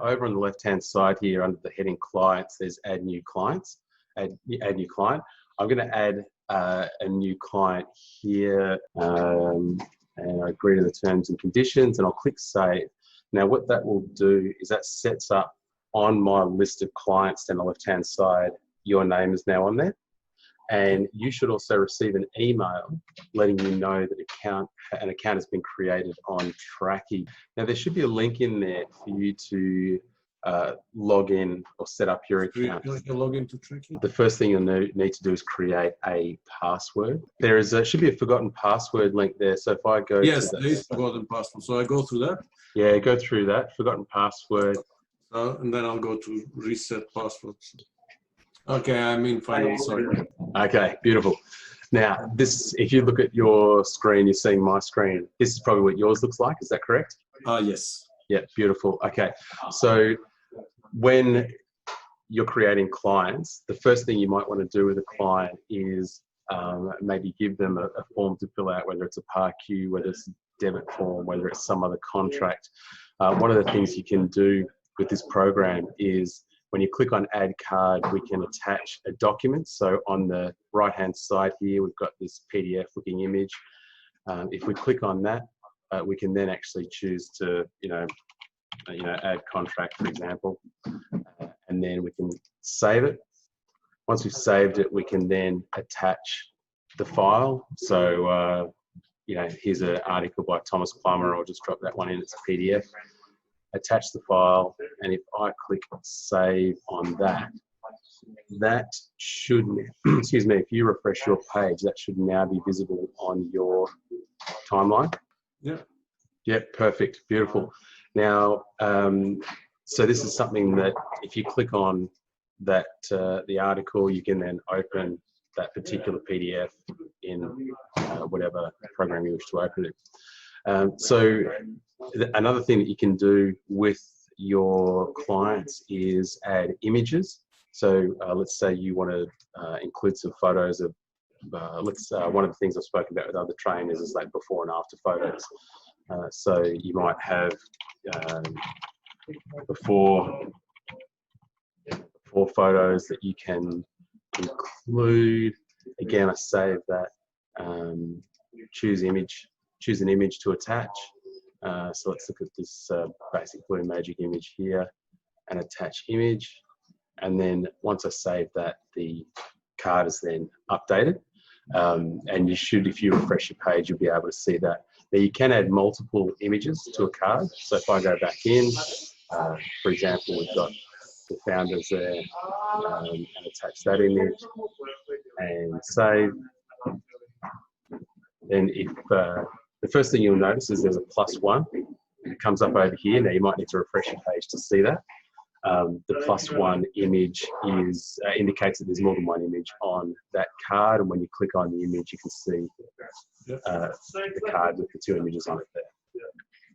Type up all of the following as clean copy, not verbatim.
Over on the left-hand side here under the heading clients, there's add new clients, add new client. I'm going to add a new client here and I agree to the terms and conditions and I'll click save. Now what that will do is that sets up on my list of clients down the left-hand side, your name is now on there. And you should also receive an email letting you know that an account has been created on Trackie. Now there should be a link in there for you to log in or set up your account. You can log into Trackie? The first thing you'll need to do is create a password. There is should be a forgotten password link there. So if I go yes, there is forgotten password. So I go through that? Yeah, go through that, forgotten password. And then I'll go to reset passwords. Okay, I'm in final, sorry. Okay, beautiful. Now, this, if you look at your screen, you're seeing my screen. This is probably what yours looks like, is that correct? Yes. Yeah, beautiful. Okay, so when you're creating clients, the first thing you might want to do with a client is maybe give them a form to fill out, whether it's a PARQ, whether it's a debit form, whether it's some other contract. One of the things you can do with this program is when you click on add card, we can attach a document. So on the right hand side here, we've got this PDF looking image. If we click on that, we can then actually choose to, add contract, for example, and then we can save it. Once we've saved it, we can then attach the file. So, here's an article by Thomas Plummer. I'll just drop that one in. It's a PDF. Attach the file, and if I click save on that, that should, excuse me, if you refresh your page, that should now be visible on your timeline. Yeah. Yep, perfect, beautiful. Now, so this is something that if you click on that, the article, you can then open that particular PDF in whatever program you wish to open it. So another thing that you can do with your clients is add images. So let's say you want to include some photos of, one of the things I've spoken about with other trainers is like before and after photos. So you might have before photos that you can include. Again, I save that, choose an image to attach. So let's look at this basic Blue Magic image here and attach image. And then once I save that, the card is then updated. And you should, if you refresh your page, you'll be able to see that. Now you can add multiple images to a card. So if I go back in, for example, we've got the founders there, and attach that image and save. Then if the first thing you'll notice is there's a +1. It comes up over here. Now you might need to refresh your page to see that. The +1 image is indicates that there's more than one image on that card, and when you click on the image, you can see the card with the two images on it there.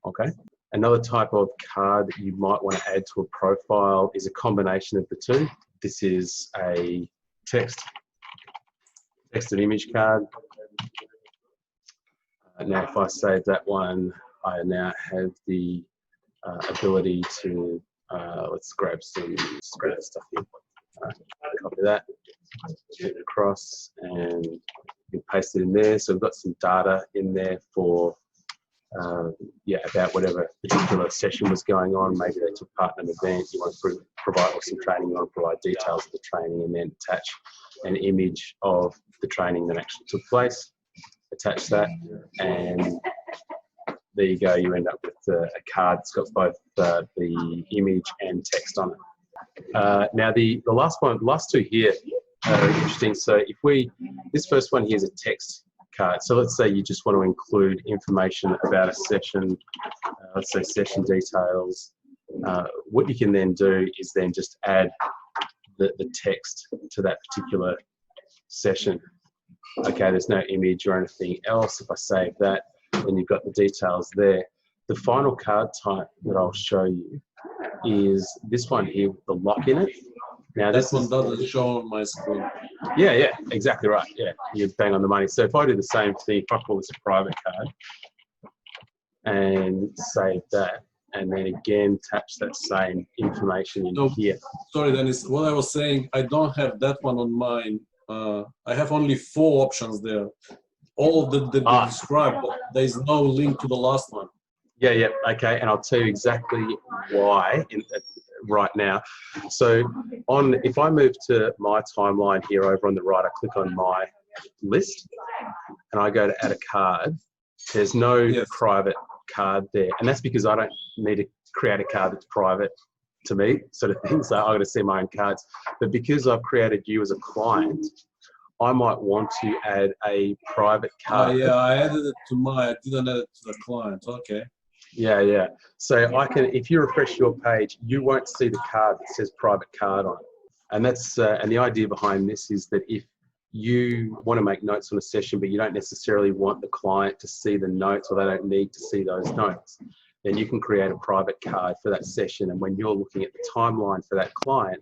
Okay. Another type of card that you might want to add to a profile is a combination of the two. This is a text and image card. Now, if I save that one, I now have the ability to, let's grab some stuff here. Copy that, get it across, and you can paste it in there. So we've got some data in there for, about whatever particular session was going on. Maybe they took part in an event, you want to provide some training, you want to provide details of the training, and then attach an image of the training that actually took place. Attach that, and there you go. You end up with a card that's got both the image and text on it. Now the last two here are interesting. So if this first one here is a text card. So let's say you just want to include information about a session, let's say session details. What you can then do is then just add the text to that particular session. Okay, there's no image or anything else. If I save that, then you've got the details there. The final card type that I'll show you is this one here with the lock in it. Now this one doesn't show on my screen. Yeah, exactly right. Yeah, you're bang on the money. So if I do the same thing, if I call this a private card and save that, and then again attach that same information in No. here. Sorry, Dennis. What I was saying, I don't have that one on mine. I have only 4 options there. All of that they described, but there is no link to the last one. Yeah, okay, and I'll tell you exactly why right now. So if I move to my timeline here over on the right, I click on my list and I go to add a card. There's no private card there, and that's because I don't need to create a card that's private to me, sort of thing. So I've got to see my own cards. But because I've created you as a client, I might want to add a private card. Yeah, I added it to mine. I didn't add it to the client. Okay. Yeah. So I can, if you refresh your page, you won't see the card that says private card on it. And that's and the idea behind this is that if you want to make notes on a session, but you don't necessarily want the client to see the notes, or they don't need to see those notes, then you can create a private card for that session. And when you're looking at the timeline for that client,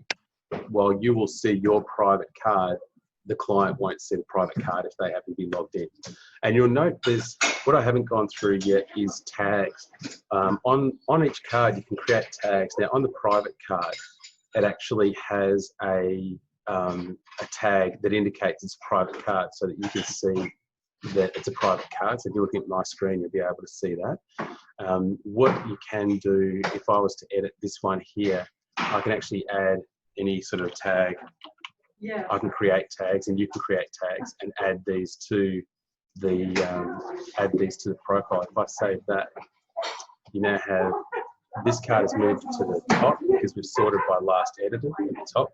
while you will see your private card, the client won't see the private card if they happen to be logged in. And you'll note what I haven't gone through yet is tags. On each card, you can create tags. Now, on the private card, it actually has a tag that indicates it's a private card, so that you can see that it's a private card. So if you're looking at my screen, you'll be able to see that. What you can do, if I was to edit this one here, I can actually add any sort of tag. I can create tags, and you can create tags and add these to the profile. If I save that, you now have this card is moved to the top because we've sorted by last edited at the top,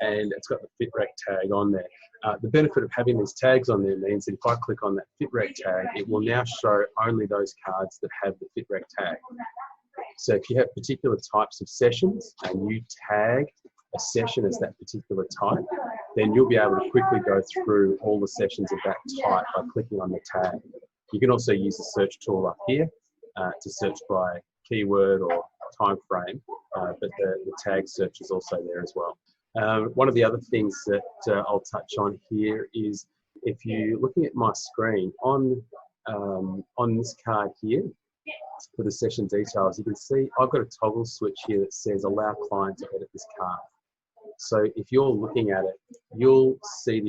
and it's got the FitRec tag on there. The benefit of having these tags on there means that if I click on that FitRec tag, it will now show only those cards that have the FitRec tag. So if you have particular types of sessions and you tag a session as that particular type, then you'll be able to quickly go through all the sessions of that type by clicking on the tag. You can also use the search tool up here to search by keyword or time frame, but the tag search is also there as well. One of the other things that I'll touch on here is, if you're looking at my screen on this card here for the session details, you can see I've got a toggle switch here that says allow client to edit this card. So if you're looking at it, you'll see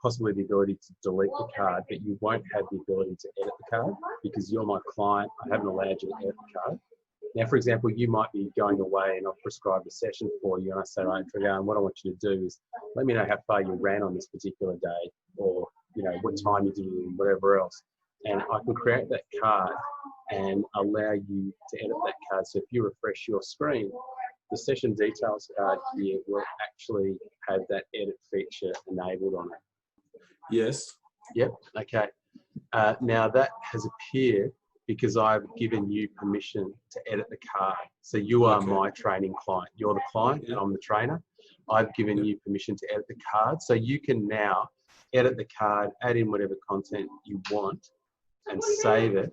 possibly the ability to delete the card, but you won't have the ability to edit the card because you're my client. I haven't allowed you to edit the card. Now, for example, you might be going away and I've prescribed a session for you, and I say, right, Dragan, what I want you to do is let me know how far you ran on this particular day, or what time you did it and whatever else. And I can create that card and allow you to edit that card. So if you refresh your screen, the session details card here will actually have that edit feature enabled on it. Yes. Yep. Okay. Now that has appeared because I've given you permission to edit the card. So you are my training client. You're the client and I'm the trainer. I've given you permission to edit the card. So you can now edit the card, add in whatever content you want and save it.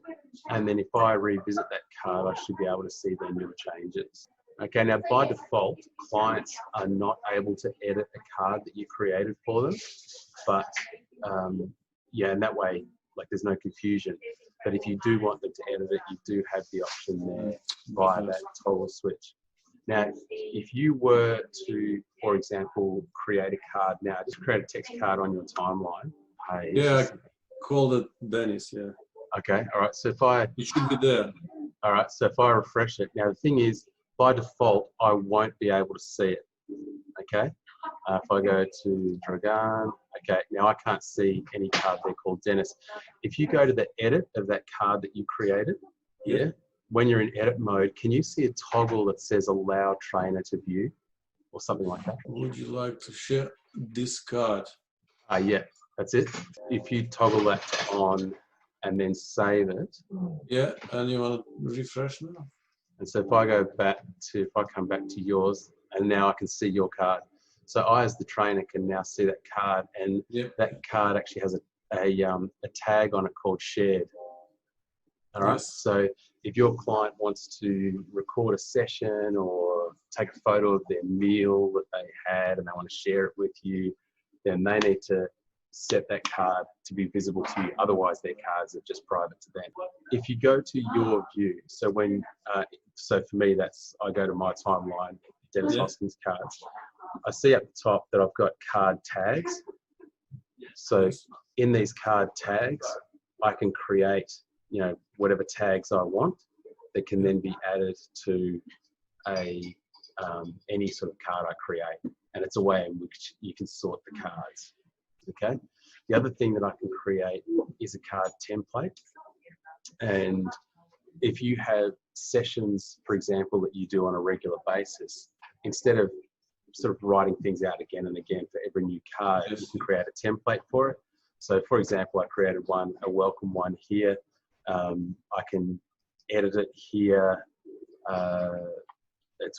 And then if I revisit that card, I should be able to see then your changes. Okay, now by default, clients are not able to edit a card that you created for them, but and that way, there's no confusion. But if you do want them to edit it, you do have the option there via that toggle switch. Now, if you were to, for example, create a card now, just create a text card on your timeline page. Yeah, I called it Dennis, yeah. Okay, all right, so it should be there. All right, so if I refresh it, now the thing is, by default, I won't be able to see it, okay? If I go to Dragan, okay, now I can't see any card there called Dennis. If you go to the edit of that card that you created, when you're in edit mode, can you see a toggle that says allow trainer to view or something like that? Would you like to share this card? Yeah, that's it. If you toggle that on and then save it. Yeah, and you want to refresh now? And so if I come back to yours, and now I can see your card. So I, as the trainer, can now see that card, and that card actually has a tag on it called shared. All right. So if your client wants to record a session or take a photo of their meal that they had and they want to share it with you, then they need to set that card to be visible to you. Otherwise, their cards are just private to them. If you go to your view, so when So for me, I go to my timeline, Dennis Hoskins cards. I see at the top that I've got card tags. So in these card tags, I can create, whatever tags I want that can then be added to any sort of card I create. And it's a way in which you can sort the cards. Okay. The other thing that I can create is a card template. And if you have sessions, for example, that you do on a regular basis, instead of sort of writing things out again and again for every new card, you can create a template for it. So for example, I created a welcome one here. I can edit it here. It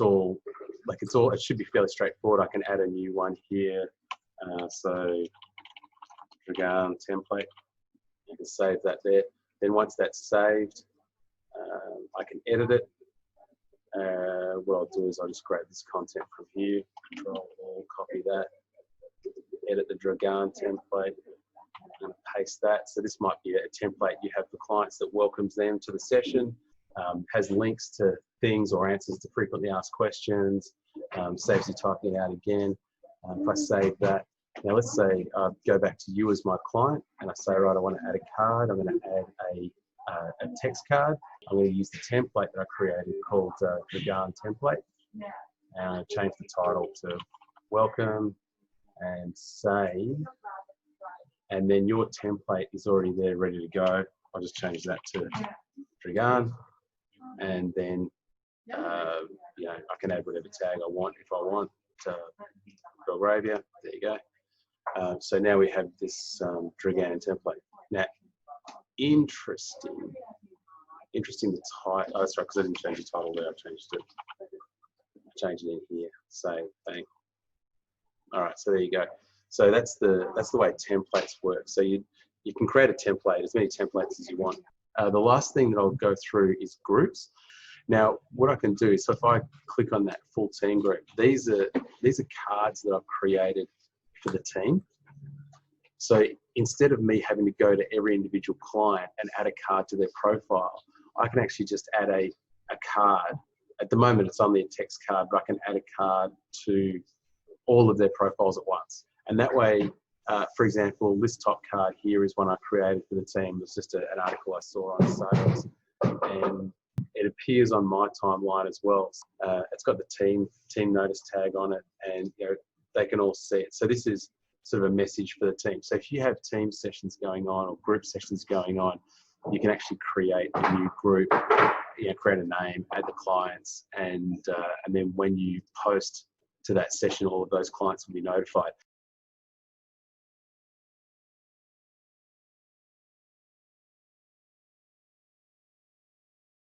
should be fairly straightforward. I can add a new one here. So Dragan template, you can save that there. Then once that's saved, I can edit it. What I'll do is I'll just grab this content from here, Control-Alt, copy that, edit the Dragan template, and paste that. So this might be a template you have for clients that welcomes them to the session, has links to things or answers to frequently asked questions, saves you typing it out again. If I save that, now let's say I go back to you as my client and I say, right, I want to add a card. I'm going to add a text card. I'm going to use the template that I created called Dragan template. And I change the title to welcome and save. And then your template is already there, ready to go. I'll just change that to Dragan. And then, I can add whatever tag I want if I want to Belgravia. There you go. So now we have this Dragan template. Now, interesting the title. Oh, that's right, because I didn't change the title there. I changed it in here. Save, bang. All right, so there you go. So that's the way templates work. So you can create a template, as many templates as you want. The last thing that I'll go through is groups. Now, what I can do is, so if I click on that full team group, these are cards that I've created for the team. So instead of me having to go to every individual client and add a card to their profile, I can actually just add a card. At the moment, it's only a text card, but I can add a card to all of their profiles at once. And that way, for example, this top card here is one I created for the team. It's just an article I saw on sales, and it appears on my timeline as well. It's got the team notice tag on it, and they can all see it. So this is sort of a message for the team. So if you have team sessions going on or group sessions going on, you can actually create a new group, create a name, add the clients, and then when you post to that session, all of those clients will be notified.